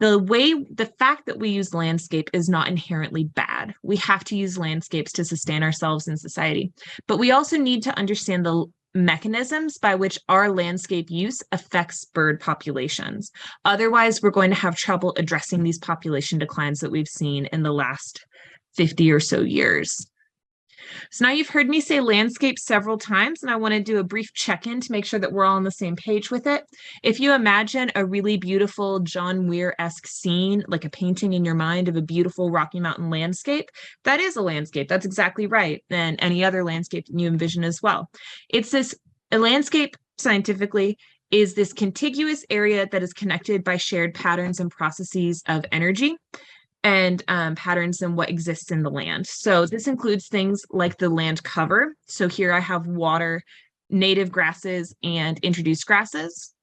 the fact that we use landscape is not inherently bad. We have to use landscapes to sustain ourselves in society, but we also need to understand the mechanisms by which our landscape use affects bird populations. Otherwise, we're going to have trouble addressing these population declines that we've seen in the last 50 or so years. So now you've heard me say landscape several times, and I want to do a brief check-in to make sure that we're all on the same page with it. If you imagine a really beautiful John Muir-esque scene, like a painting in your mind of a beautiful Rocky Mountain landscape, that is a landscape. That's exactly right. And any other landscape you envision as well. A landscape scientifically is this contiguous area that is connected by shared patterns and processes of energy and patterns in what exists in the land. So this includes things like the land cover. So here I have water, native grasses, and introduced grasses.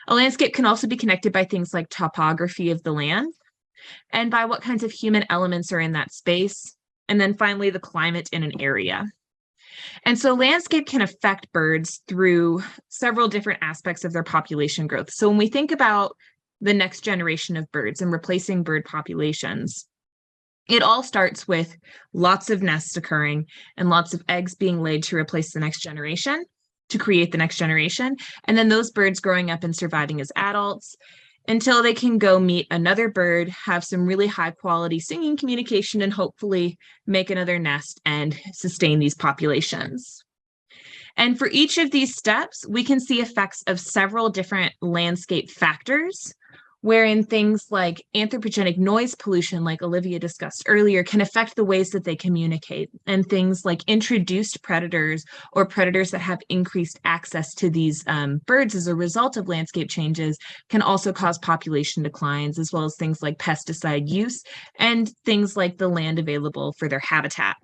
A landscape can also be connected by things like topography of the land and by what kinds of human elements are in that space. And then finally, the climate in an area. And so landscape can affect birds through several different aspects of their population growth. So when we think about the next generation of birds and replacing bird populations, it all starts with lots of nests occurring and lots of eggs being laid to replace the next generation, to create the next generation, and then those birds growing up and surviving as adults until they can go meet another bird, have some really high quality singing communication, and hopefully make another nest and sustain these populations. And for each of these steps, we can see effects of several different landscape factors, wherein things like anthropogenic noise pollution, like Olivia discussed earlier, can affect the ways that they communicate. And things like introduced predators or predators that have increased access to these birds as a result of landscape changes can also cause population declines, as well as things like pesticide use and things like the land available for their habitat.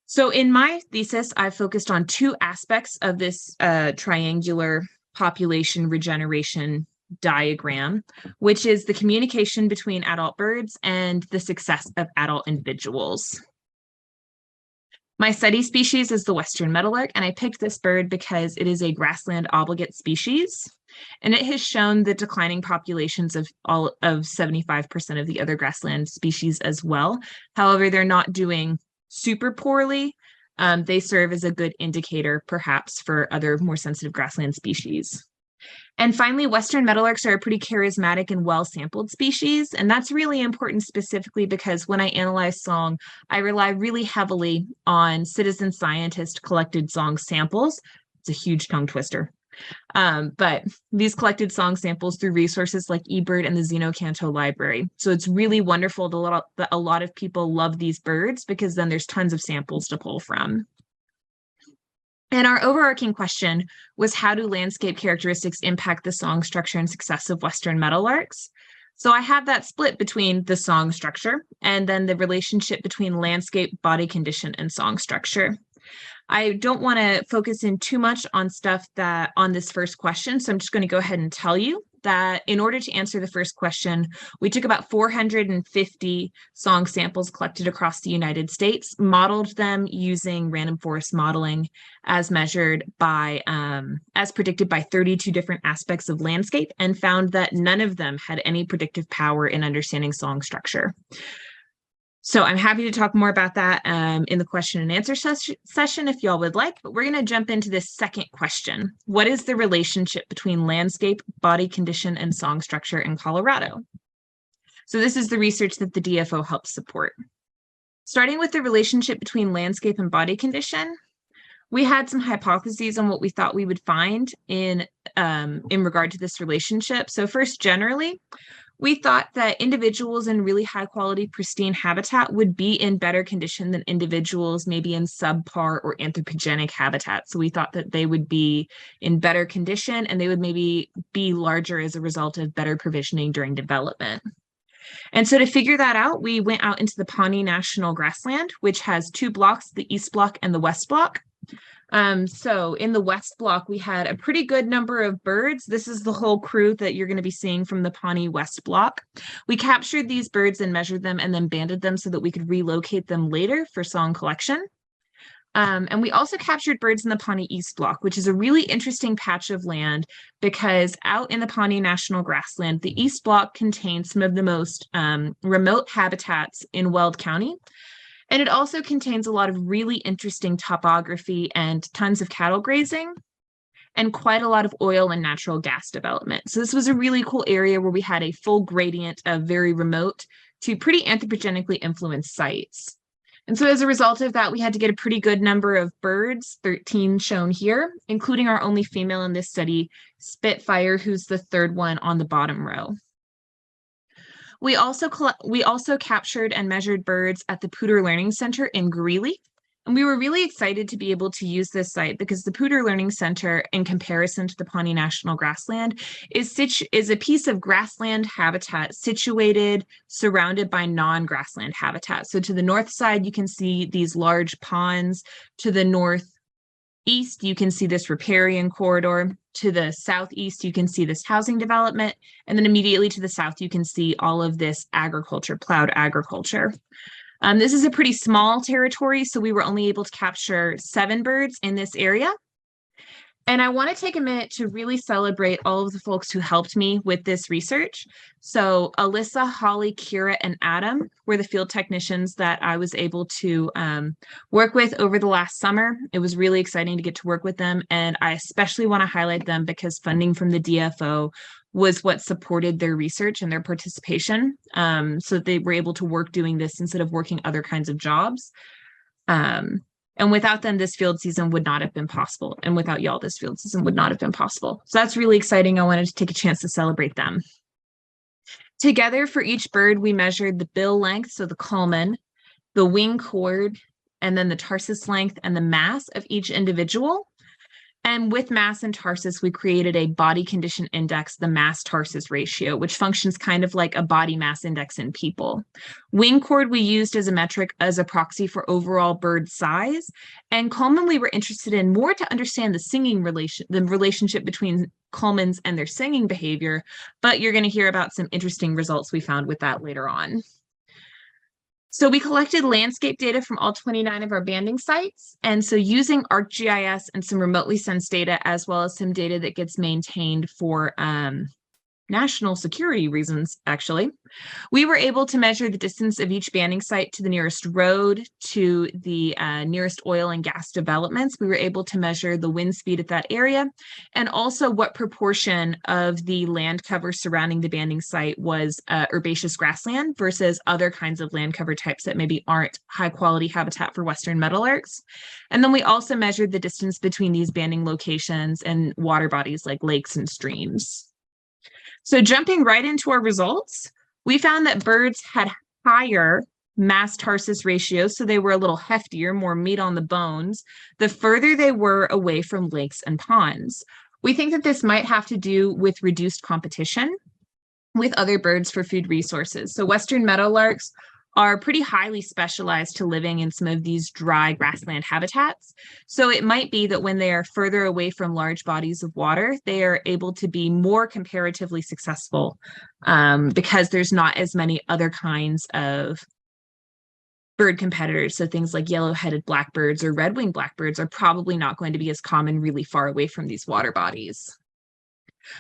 So in my thesis, I focused on two aspects of this triangular population regeneration diagram, which is the communication between adult birds and the success of adult individuals. My study species is the western meadowlark, and I picked this bird because it is a grassland obligate species, and it has shown the declining populations of 75% of the other grassland species as well. However, they're not doing super poorly. They serve as a good indicator, perhaps, for other more sensitive grassland species. And finally, western meadowlarks are a pretty charismatic and well-sampled species, and that's really important specifically because when I analyze song, I rely really heavily on citizen scientist collected song samples. It's a huge tongue twister. But these collected song samples through resources like eBird and the Xenocanto Library. So it's really wonderful that a lot of people love these birds because then there's tons of samples to pull from. And our overarching question was, how do landscape characteristics impact the song structure and success of western meadowlarks? So I have that split between the song structure and then the relationship between landscape, body condition, and song structure. I don't want to focus in too much on stuff on this first question, so I'm just going to go ahead and tell you that in order to answer the first question, we took about 450 song samples collected across the United States, modeled them using random forest modeling as measured by, as predicted by 32 different aspects of landscape, and found that none of them had any predictive power in understanding song structure. So I'm happy to talk more about that in the question and answer session if y'all would like, but we're going to jump into this second question. What is the relationship between landscape, body condition, and song structure in Colorado? So this is the research that the DFO helps support. Starting with the relationship between landscape and body condition, we had some hypotheses on what we thought we would find in regard to this relationship. So first, generally, we thought that individuals in really high quality, pristine habitat would be in better condition than individuals maybe in subpar or anthropogenic habitat. So we thought that they would be in better condition and they would maybe be larger as a result of better provisioning during development. And so to figure that out, we went out into the Pawnee National Grassland, which has two blocks, the East Block and the West Block. So in the West Block, we had a pretty good number of birds. This is the whole crew that you're going to be seeing from the Pawnee West Block. We captured these birds and measured them and then banded them so that we could relocate them later for song collection. And we also captured birds in the Pawnee East Block, which is a really interesting patch of land because out in the Pawnee National Grassland, the East Block contains some of the most remote habitats in Weld County. And it also contains a lot of really interesting topography and tons of cattle grazing and quite a lot of oil and natural gas development. So this was a really cool area where we had a full gradient of very remote to pretty anthropogenically influenced sites. And so as a result of that, we had to get a pretty good number of birds, 13 shown here, including our only female in this study, Spitfire, who's the third one on the bottom row. We also captured and measured birds at the Poudre Learning Center in Greeley. And we were really excited to be able to use this site because the Poudre Learning Center, in comparison to the Pawnee National Grassland, is a piece of grassland habitat situated, surrounded by non-grassland habitat. So to the north side, you can see these large ponds. To the northeast, you can see this riparian corridor. To the southeast, you can see this housing development. And then immediately to the south, you can see all of this agriculture, plowed agriculture. This is a pretty small territory, so we were only able to capture 7 birds in this area. And I want to take a minute to really celebrate all of the folks who helped me with this research. So Alyssa, Holly, Kira, and Adam were the field technicians that I was able to work with over the last summer. It was really exciting to get to work with them. And I especially want to highlight them because funding from the DFO was what supported their research and their participation. So they were able to work doing this instead of working other kinds of jobs. And without them, this field season would not have been possible. And without y'all, this field season would not have been possible. So that's really exciting. I wanted to take a chance to celebrate them. Together for each bird, we measured the bill length, so the culmen, the wing chord, and then the tarsus length and the mass of each individual. And with mass and tarsus, we created a body condition index, the mass-tarsus ratio, which functions kind of like a body mass index in people. Wing chord we used as a metric as a proxy for overall bird size. And culmen we were interested in more to understand the relationship between culmens and their singing behavior. But you're going to hear about some interesting results we found with that later on. So we collected landscape data from all 29 of our banding sites. And so using ArcGIS and some remotely sensed data, as well as some data that gets maintained for national security reasons, actually, we were able to measure the distance of each banding site to the nearest road, to the nearest oil and gas developments. We were able to measure the wind speed at that area, and also what proportion of the land cover surrounding the banding site was herbaceous grassland versus other kinds of land cover types that maybe aren't high quality habitat for western meadowlarks. And then we also measured the distance between these banding locations and water bodies like lakes and streams. So jumping right into our results, we found that birds had higher mass-tarsus ratios, so they were a little heftier, more meat on the bones, the further they were away from lakes and ponds. We think that this might have to do with reduced competition with other birds for food resources. So western meadowlarks are pretty highly specialized to living in some of these dry grassland habitats. So it might be that when they are further away from large bodies of water, they are able to be more comparatively successful because there's not as many other kinds of bird competitors. So things like yellow-headed blackbirds or red-winged blackbirds are probably not going to be as common really far away from these water bodies.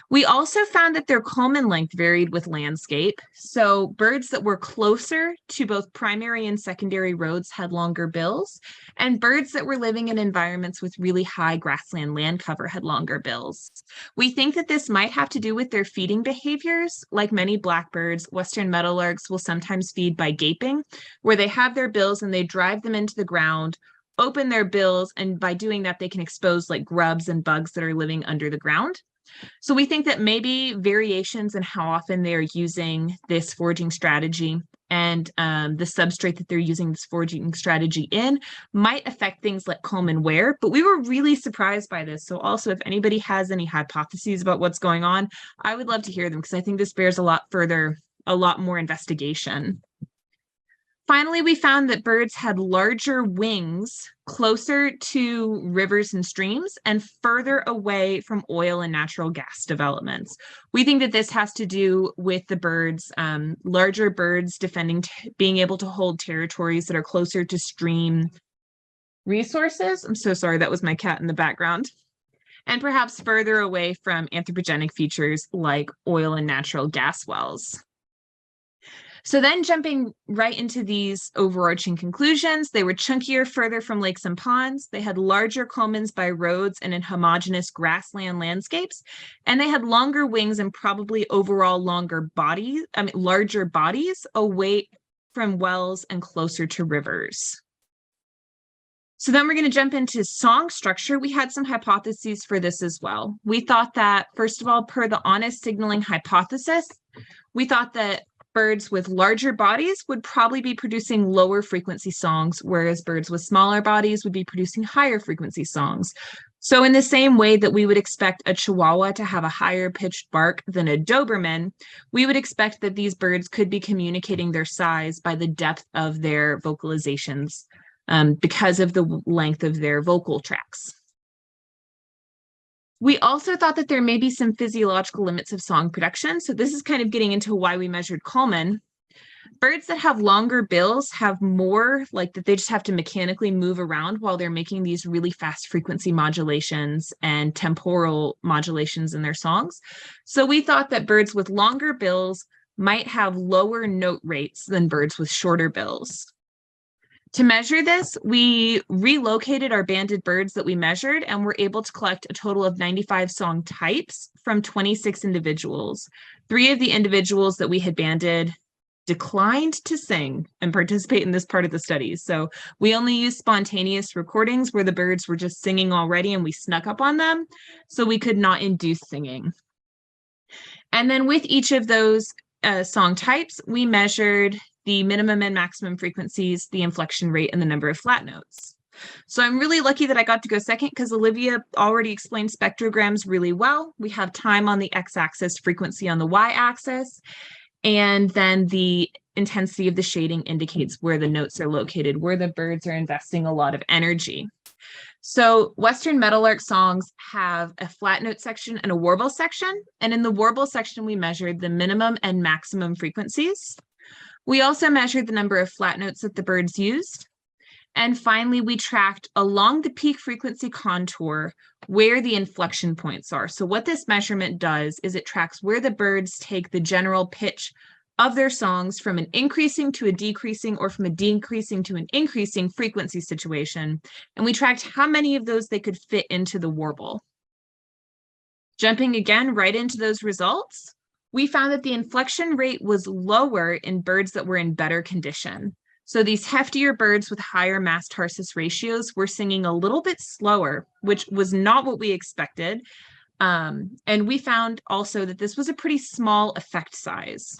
We also found that their culmen length varied with landscape. So birds that were closer to both primary and secondary roads had longer bills, and birds that were living in environments with really high grassland land cover had longer bills. We think that this might have to do with their feeding behaviors. Like many blackbirds, western meadowlarks will sometimes feed by gaping, where they have their bills and they drive them into the ground, open their bills, and by doing that, they can expose like grubs and bugs that are living under the ground. So we think that maybe variations in how often they're using this foraging strategy and the substrate that they're using this foraging strategy in might affect things like culmen wear, but we were really surprised by this. So also, if anybody has any hypotheses about what's going on, I would love to hear them because I think this bears a lot more investigation. Finally, we found that birds had larger wings closer to rivers and streams and further away from oil and natural gas developments. We think that this has to do with the birds, larger birds being able to hold territories that are closer to stream resources. I'm so sorry, that was my cat in the background. And perhaps further away from anthropogenic features like oil and natural gas wells. So then jumping right into these overarching conclusions, they were chunkier further from lakes and ponds. They had larger culmens by roads and in homogeneous grassland landscapes. And they had longer wings and probably overall larger bodies away from wells and closer to rivers. So then we're going to jump into song structure. We had some hypotheses for this as well. We thought that, first of all, per the honest signaling hypothesis, we thought that birds with larger bodies would probably be producing lower frequency songs, whereas birds with smaller bodies would be producing higher frequency songs. So in the same way that we would expect a Chihuahua to have a higher pitched bark than a Doberman, we would expect that these birds could be communicating their size by the depth of their vocalizations, because of the length of their vocal tracts. We also thought that there may be some physiological limits of song production. So this is kind of getting into why we measured culmen. Birds that have longer bills have more, like that they just have to mechanically move around while they're making these really fast frequency modulations and temporal modulations in their songs. So we thought that birds with longer bills might have lower note rates than birds with shorter bills. To measure this, we relocated our banded birds that we measured and were able to collect a total of 95 song types from 26 individuals. 3 of the individuals that we had banded declined to sing and participate in this part of the study. So we only used spontaneous recordings where the birds were just singing already and we snuck up on them, so we could not induce singing. And then with each of those song types, we measured the minimum and maximum frequencies, the inflection rate, and the number of flat notes. So I'm really lucky that I got to go second because Olivia already explained spectrograms really well. We have time on the x-axis, frequency on the y-axis, and then the intensity of the shading indicates where the notes are located, where the birds are investing a lot of energy. So Western meadowlark songs have a flat note section and a warble section. And in the warble section, we measured the minimum and maximum frequencies. We also measured the number of flat notes that the birds used. And finally, we tracked along the peak frequency contour where the inflection points are. So what this measurement does is it tracks where the birds take the general pitch of their songs from an increasing to a decreasing or from a decreasing to an increasing frequency situation. And we tracked how many of those they could fit into the warble. Jumping again right into those results, we found that the inflection rate was lower in birds that were in better condition. So these heftier birds with higher mass-tarsus ratios were singing a little bit slower, which was not what we expected. And we found also that this was a pretty small effect size.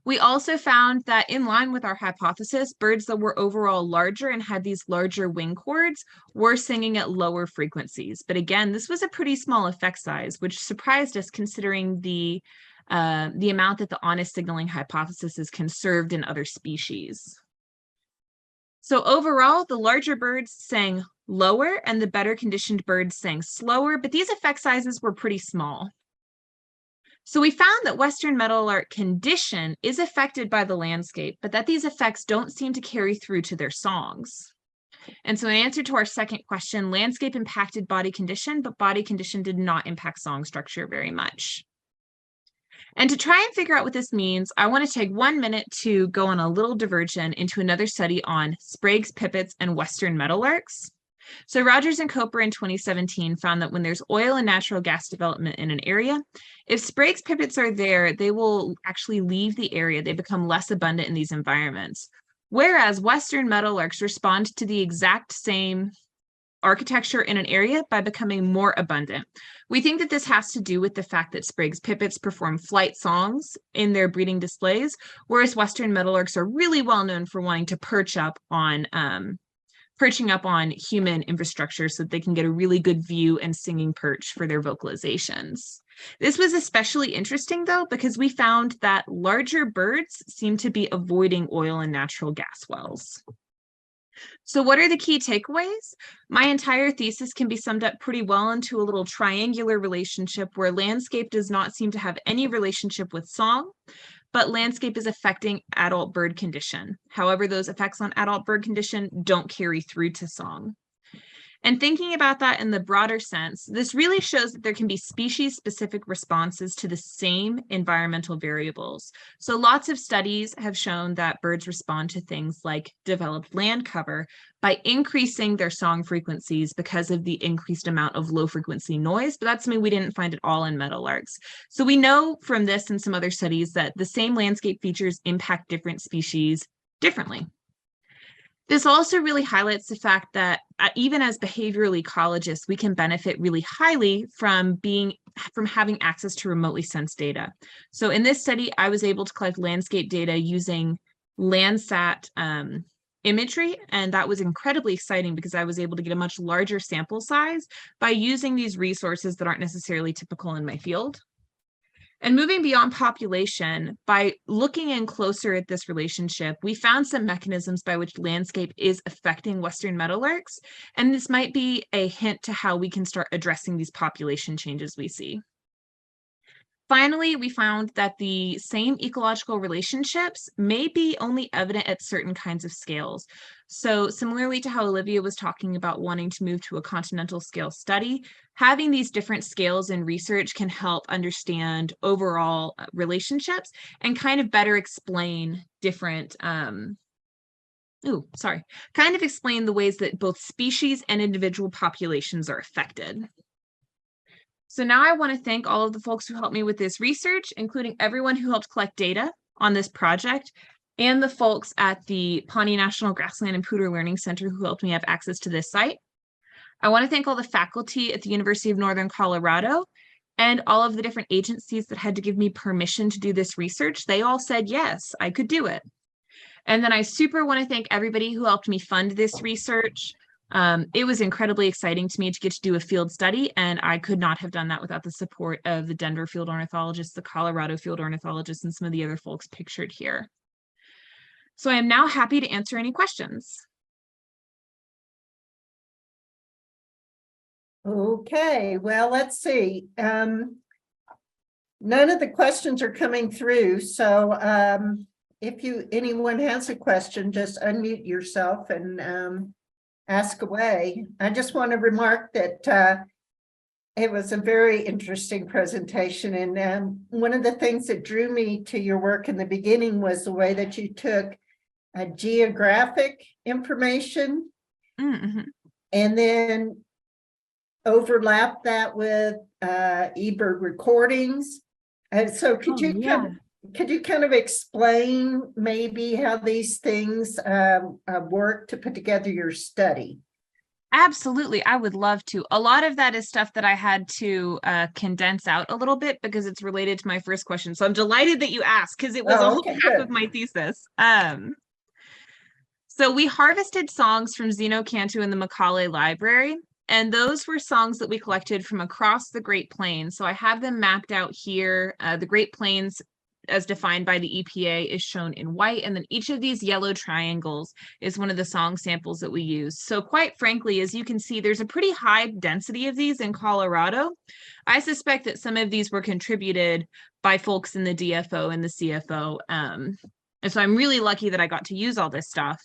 We also found that in line with our hypothesis, birds that were overall larger and had these larger wing chords were singing at lower frequencies. But again, this was a pretty small effect size, which surprised us considering the amount that the honest signaling hypothesis is conserved in other species. So overall, the larger birds sang lower and the better conditioned birds sang slower, but these effect sizes were pretty small. So we found that Western meadowlark condition is affected by the landscape, but that these effects don't seem to carry through to their songs. And so in answer to our second question, landscape impacted body condition, but body condition did not impact song structure very much. And to try and figure out what this means, I want to take 1 minute to go on a little diversion into another study on spragues, pipits, and Western meadowlarks. So Rogers and Coper in 2017 found that when there's oil and natural gas development in an area, if spragues pipits are there, they will actually leave the area. They become less abundant in these environments. Whereas Western meadowlarks respond to the exact same architecture in an area by becoming more abundant. We think that this has to do with the fact that spragues pipits perform flight songs in their breeding displays, whereas Western meadowlarks are really well known for wanting to perching up on human infrastructure so that they can get a really good view and singing perch for their vocalizations. This was especially interesting, though, because we found that larger birds seem to be avoiding oil and natural gas wells. So what are the key takeaways? My entire thesis can be summed up pretty well into a little triangular relationship where landscape does not seem to have any relationship with song, but landscape is affecting adult bird condition. However, those effects on adult bird condition don't carry through to song. And thinking about that in the broader sense, this really shows that there can be species-specific responses to the same environmental variables. So lots of studies have shown that birds respond to things like developed land cover by increasing their song frequencies because of the increased amount of low-frequency noise, but that's something we didn't find at all in meadowlarks. So we know from this and some other studies that the same landscape features impact different species differently. This also really highlights the fact that even as behavioral ecologists, we can benefit really highly from having access to remotely sensed data. So in this study, I was able to collect landscape data using Landsat imagery, and that was incredibly exciting because I was able to get a much larger sample size by using these resources that aren't necessarily typical in my field. And moving beyond population, by looking in closer at this relationship, we found some mechanisms by which landscape is affecting Western meadowlarks, and this might be a hint to how we can start addressing these population changes we see. Finally, we found that the same ecological relationships may be only evident at certain kinds of scales. So similarly to how Olivia was talking about wanting to move to a continental scale study, having these different scales in research can help understand overall relationships and kind of better explain different, explain the ways that both species and individual populations are affected. So now I want to thank all of the folks who helped me with this research, including everyone who helped collect data on this project, and the folks at the Pawnee National Grassland and Poudre Learning Center who helped me have access to this site. I want to thank all the faculty at the University of Northern Colorado and all of the different agencies that had to give me permission to do this research. They all said, yes, I could do it. And then I super want to thank everybody who helped me fund this research. It was incredibly exciting to me to get to do a field study, and I could not have done that without the support of the Denver field ornithologists, the Colorado field ornithologists, and some of the other folks pictured here. So I am now happy to answer any questions. Okay, well, let's see. None of the questions are coming through, so if anyone has a question, just unmute yourself and ask away. I just want to remark that it was a very interesting presentation, and one of the things that drew me to your work in the beginning was the way that you took geographic information and then overlap that with eBird recordings. And so could you kind of explain maybe how these things work to put together your study? Absolutely, I would love to. A lot of that is stuff that I had to condense out a little bit because it's related to my first question. So I'm delighted that you asked because it was half of my thesis. So we harvested songs from Zeno Cantu in the Macaulay Library, and those were songs that we collected from across the Great Plains. So I have them mapped out here. The Great Plains, as defined by the EPA, is shown in white, and then each of these yellow triangles is one of the song samples that we use. So quite frankly, as you can see, there's a pretty high density of these in Colorado. I suspect that some of these were contributed by folks in the DFO and the CFO. And so I'm really lucky that I got to use all this stuff.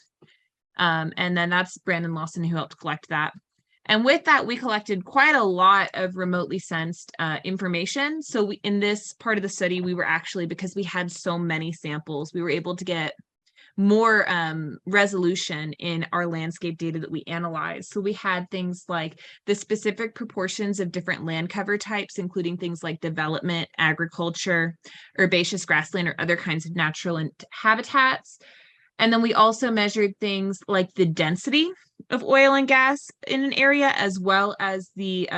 And then that's Brandon Lawson who helped collect that. And with that, we collected quite a lot of remotely sensed information. So in this part of the study, we were actually, because we had so many samples, we were able to get more resolution in our landscape data that we analyzed. So we had things like the specific proportions of different land cover types, including things like development, agriculture, herbaceous grassland, or other kinds of natural habitats. And then we also measured things like the density of oil and gas in an area, as well as the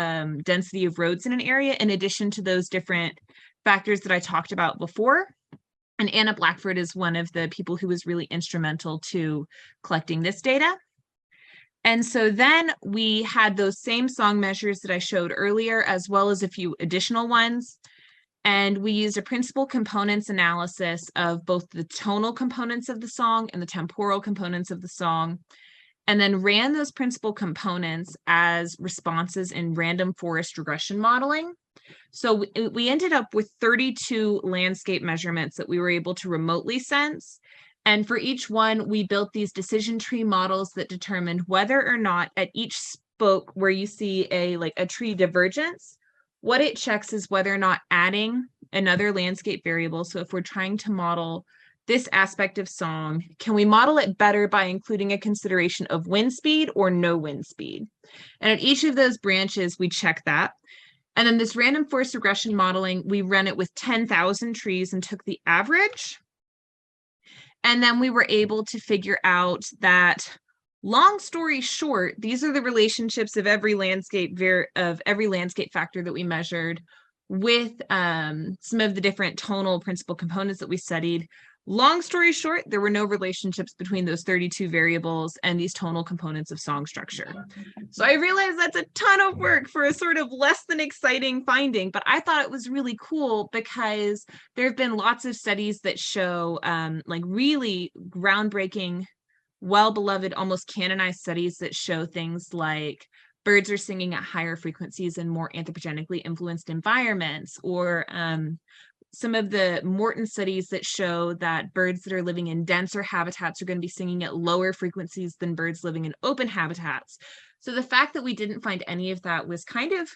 density of roads in an area, in addition to those different factors that I talked about before. And Anna Blackford is one of the people who was really instrumental to collecting this data. And so then we had those same song measures that I showed earlier, as well as a few additional ones. And we used a principal components analysis of both the tonal components of the song and the temporal components of the song, and then ran those principal components as responses in random forest regression modeling. So we ended up with 32 landscape measurements that we were able to remotely sense. And for each one, we built these decision tree models that determined whether or not at each spoke, where you see a tree divergence, what it checks is whether or not adding another landscape variable. So if we're trying to model this aspect of song, can we model it better by including a consideration of wind speed or no wind speed? And at each of those branches, we check that. And then this random forest regression modeling, we ran it with 10,000 trees and took the average. And then we were able to figure out that, long story short, these are the relationships of every landscape factor that we measured with some of the different tonal principal components that we studied. Long story short, there were no relationships between those 32 variables and these tonal components of song structure. So I realize that's a ton of work for a sort of less than exciting finding, but I thought it was really cool because there have been lots of studies that show like really groundbreaking, well-beloved, almost canonized studies that show things like birds are singing at higher frequencies in more anthropogenically influenced environments, or some of the Morton studies that show that birds that are living in denser habitats are going to be singing at lower frequencies than birds living in open habitats. So the fact that we didn't find any of that was kind of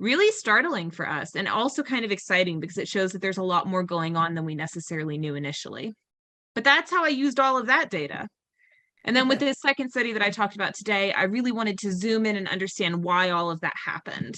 really startling for us, and also kind of exciting because it shows that there's a lot more going on than we necessarily knew initially. But that's how I used all of that data. And then with this second study that I talked about today, I really wanted to zoom in and understand why all of that happened.